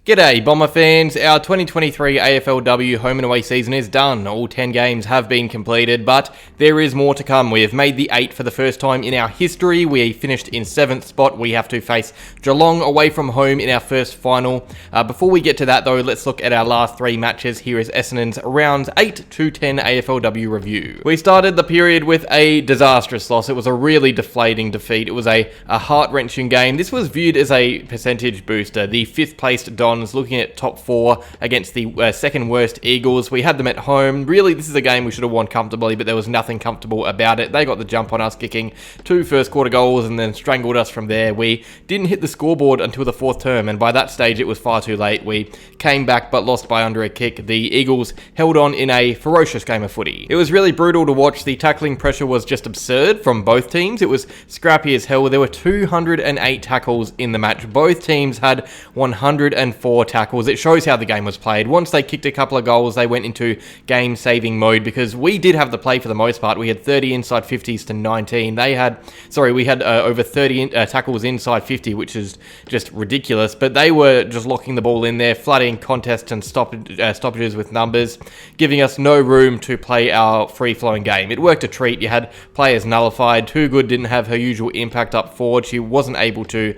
G'day Bomber fans, our 2023 AFLW home and away season is done. All 10 games have been completed, but there is more to come. We have made the 8 for the first time in our history. We finished in 7th spot. We have to face Geelong away from home in our first final. Before we get to that though, let's look at our last 3 matches. Here is Essendon's rounds 8 to 10 AFLW review. We started the period with a disastrous loss. It was a really deflating defeat. It was a heart-wrenching game. This was viewed as a percentage booster. The 5th placed Dons looking at top 4 against the second worst Eagles. We had them at home. Really, this is a game we should have won comfortably, but there was nothing comfortable about it. They got the jump on us, kicking 2 first quarter goals and then strangled us from there. We didn't hit the scoreboard until the 4th term, and by that stage it was far too late. We came back but lost by under a kick. The Eagles held on in a ferocious game of footy. It was really brutal to watch. The tackling pressure was just absurd from both teams. It was scrappy as hell. There were 208 tackles in the match. Both teams had 104 tackles. It shows how the game was played. Once they kicked a couple of goals, they went into game-saving mode because we did have the play for the most part. We had 30 inside 50s to 19. We had over 30 tackles inside 50, which is just ridiculous, but they were just locking the ball in there, flooding contests and stoppages with numbers, giving us no room to play our free-flowing game. It worked a treat. You had players nullified. Too Good didn't have her usual impact up forward. She wasn't able to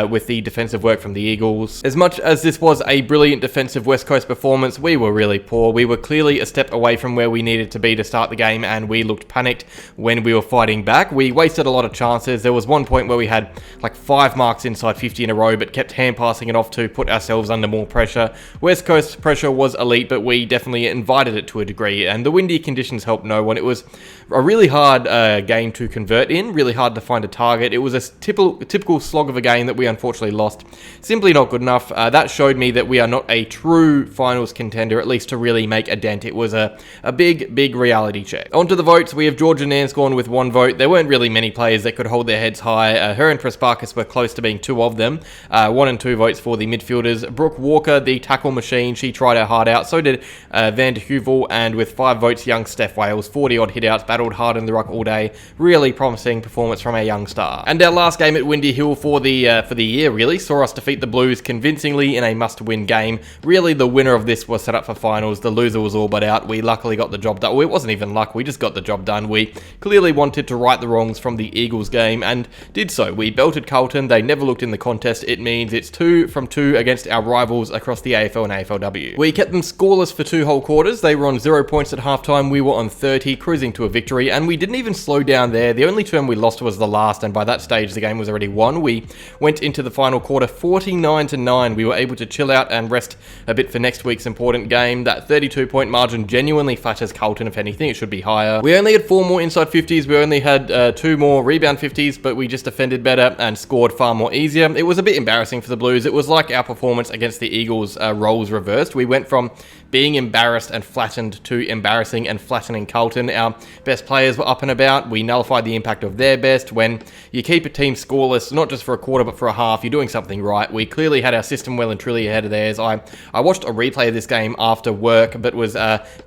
with the defensive work from the Eagles. As much as this was a brilliant defensive West Coast performance, we were really poor. We were clearly a step away from where we needed to be to start the game, and we looked panicked when we were fighting back. We wasted a lot of chances. There was one point where we had like 5 marks inside 50 in a row, but kept hand passing it off to put ourselves under more pressure. West Coast pressure was elite, but we definitely invited it to a degree, and the windy conditions helped no one. It was a really hard game to convert in, really hard to find a target. It was a typical slog of a game that we unfortunately lost. Simply not good enough. That showed me that we are not a true finals contender, at least to really make a dent. It was a big reality check. On to the votes. We have Georgia Nanscorn with 1 vote. There weren't really many players that could hold their heads high. Her and Pressparkis were close to being 2 of them. 1 and 2 votes for the midfielders. Brooke Walker, the tackle machine, she tried her heart out. So did Van de Heuvel, and with 5 votes, young Steph Wales, 40-odd hit-outs, battled hard in the ruck all day. Really promising performance from our young star. And our last game at Windy Hill for the year really saw us defeat the Blues convincingly in a must-win game. Really, the winner of this was set up for finals. The loser was all but out. We luckily got the job done. Well, it wasn't even luck. We just got the job done. We clearly wanted to right the wrongs from the Eagles game and did so. We belted Carlton. They never looked in the contest. It means it's 2 from 2 against our rivals across the AFL and AFLW. We kept them scoreless for 2 whole quarters. They were on 0 points at halftime. We were on 30, cruising to a victory, and we didn't even slow down there. The only term we lost was the last, and by that stage the game was already won. We went into the final quarter 49-9. We were able to chill out and rest a bit for next week's important game. That 32-point margin genuinely flatters Carlton. If anything, it should be higher. We only had 4 more inside 50s. We only had 2 more rebound 50s, but we just defended better and scored far more easier. It was a bit embarrassing for the Blues. It was like our performance against the Eagles, roles reversed. We went from being embarrassed and flattened to embarrassing and flattening Carlton. Our best players were up and about. We nullified the impact of their best. When you keep a team scoreless, not just for a quarter but for a half, you're doing something right. We clearly had our system well and truly ahead of theirs. I watched a replay of this game after work, but was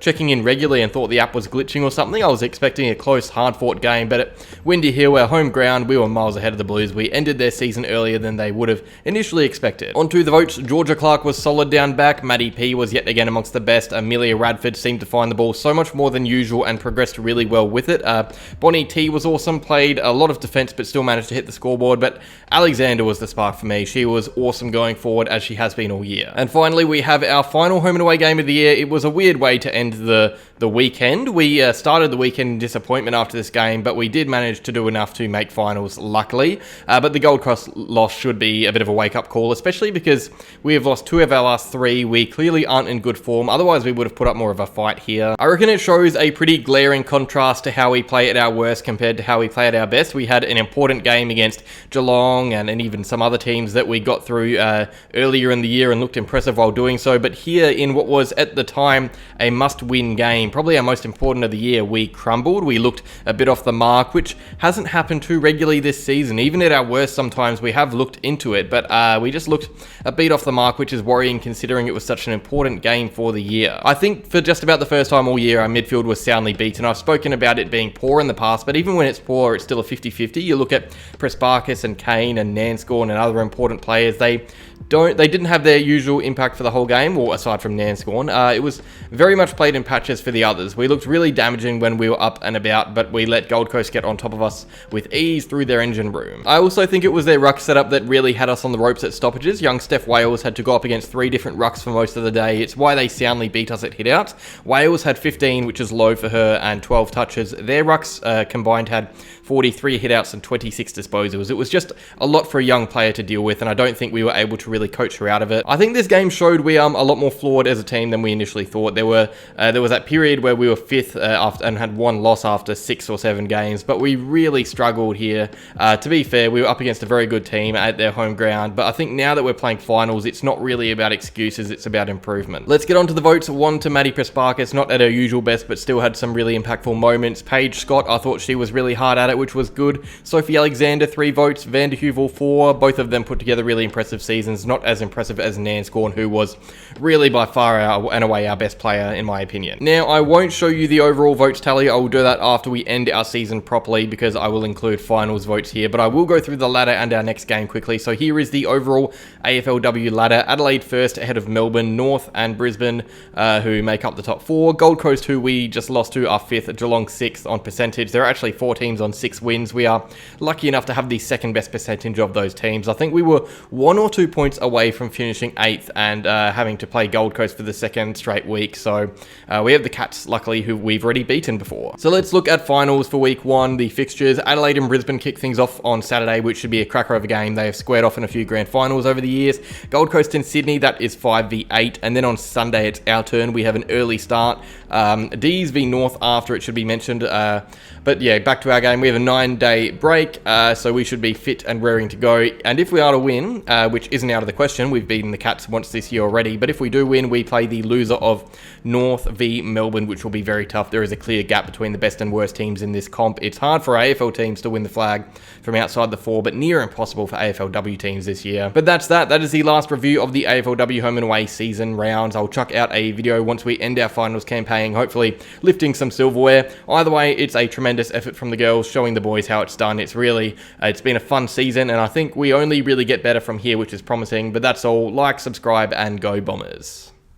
checking in regularly and thought the app was glitching or something. I was expecting a close, hard-fought game, but at Windy Hill, our home ground, we were miles ahead of the Blues. We ended their season earlier than they would have initially expected. On to the votes. Georgia Clark was solid down back. Maddie P was yet again amongst the best. Amelia Radford seemed to find the ball so much more than usual and progressed really well with it. Bonnie T was awesome, played a lot of defense but still managed to hit the scoreboard, but Alexander was the spark for me. She was awesome going forward, as she has been all year. And finally, we have our final home and away game of the year. It was a weird way to end the weekend. We started the weekend in disappointment after this game, but we did manage to do enough to make finals, luckily. But the Gold Coast loss should be a bit of a wake-up call, especially because we have lost 2 of our last 3. We clearly aren't in good form. Otherwise, we would have put up more of a fight here. I reckon it shows a pretty glaring contrast to how we play at our worst compared to how we play at our best. We had an important game against Geelong and even some other teams that we got through earlier in the year and looked impressive while doing so. But here, in what was at the time a must-win game, probably our most important of the year, we crumbled. We looked a bit off the mark, which hasn't happened too regularly this season. Even at our worst, sometimes we have looked into it, but we just looked a beat off the mark, which is worrying considering it was such an important game for the year. I think for just about the first time all year, our midfield was soundly beaten. I've spoken about it being poor in the past, but even when it's poor, it's still a 50-50. You look at Pressparkis and Kane and Nanscorn and other important players, they they didn't have their usual impact for the whole game, or aside from Nanscorn. It was very much played in patches for the others. We looked really damaging when we were up and about, but we let Gold Coast get on top of us with ease through their engine room. I also think it was their ruck setup that really had us on the ropes at stoppages. Young Steph Wales had to go up against 3 different rucks for most of the day. It's why they soundly beat us at hit-outs. Wales had 15, which is low for her, and 12 touches. Their rucks combined had 43 hit-outs and 26 disposals. It was just a lot for a young player to deal with, and I don't think we were able to really coach her out of it. I think this game showed we a lot more flawed as a team than we initially thought. There was that period where we were 5th and had 1 loss after 6 or 7 games, but we really struggled here. To be fair, we were up against a very good team at their home ground, but I think now that we're playing finals, it's not really about excuses, it's about improvement. Let's get on to the votes. 1 to Maddie Prespakis, not at her usual best, but still had some really impactful moments. Paige Scott, I thought she was really hard at it, which was good. Sophie Alexander, 3 votes. Van der Heuvel, 4. Both of them put together really impressive seasons. Not as impressive as Nanscorn, who was really by far and away our best player, in my opinion. Now, I won't show you the overall votes tally. I will do that after we end our season properly, because I will include finals votes here, but I will go through the ladder and our next game quickly. So here is the overall AFLW ladder. Adelaide first, ahead of Melbourne, North and Brisbane, who make up the top 4. Gold Coast, who we just lost to, are 5th. Geelong 6th on percentage. There are actually 4 teams on 6 wins. We are lucky enough to have the second best percentage of those teams. I think we were 1 or 2 points away from finishing 8th and having to play Gold Coast for the second straight week. So we have the Cats, luckily, who we've already beaten before. So let's look at finals for week 1. The fixtures: Adelaide and Brisbane kick things off on Saturday, which should be a cracker of a game. They have squared off in a few grand finals over the years. Gold Coast and Sydney, that is 5v8. And then on Sunday, it's our turn. We have an early start. D's v North after, it should be mentioned. But yeah, back to our game. We have a 9-day break, so we should be fit and raring to go. And if we are to win, which isn't out of the question, we've beaten the Cats once this year already, but if we do win, we play the loser of North v Melbourne, which will be very tough. There is a clear gap between the best and worst teams in this comp. It's hard for AFL teams to win the flag from outside the 4, but near impossible for AFLW teams this year. But that's that. That is the last review of the AFLW home and away season rounds. I'll chuck out a video once we end our finals campaign, hopefully lifting some silverware. Either way, it's a tremendous effort from the girls, showing the boys how it's done. It's been a fun season, and I think we only really get better from here, which is promising. But that's all. Like, subscribe, and go Bombers.